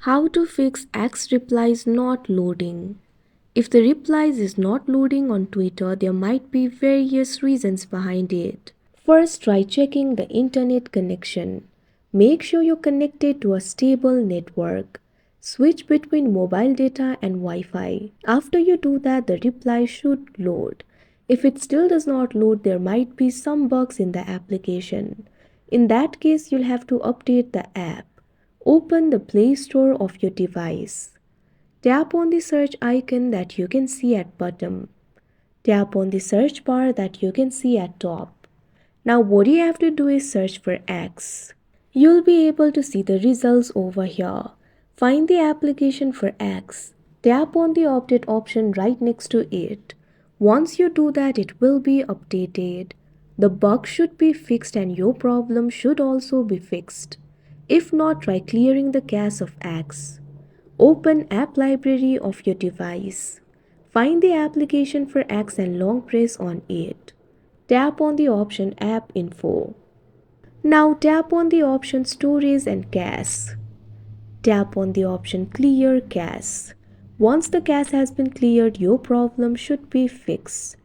How to fix X replies not loading. If the replies is not loading on Twitter, there might be various reasons behind it. First, try checking the internet connection. Make sure you're connected to a stable network. Switch between mobile data and Wi-Fi. After you do that, the reply should load. If it still does not load, there might be some bugs in the application. In that case, you'll have to update the app. Open the Play Store of your device. Tap on the search icon that you can see at bottom. Tap on the search bar that you can see at top. Now what you have to do is search for X. You'll be able to see the results over here. Find the application for X. Tap on the update option right next to it. Once you do that, it will be updated. The bug should be fixed and your problem should also be fixed. If not, try clearing the cache of X. Open App Library of your device. Find the application for X and long press on it. Tap on the option App Info. Now tap on the option Storage and Cache. Tap on the option Clear Cache. Once the cache has been cleared, your problem should be fixed.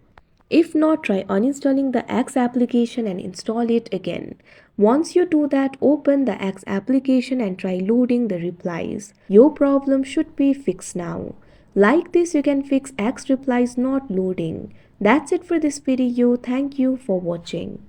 If not, try uninstalling the X application and install it again. Once you do that, open the X application and try loading the replies. Your problem should be fixed now. Like this, you can fix X replies not loading. That's it for this video. Thank you for watching.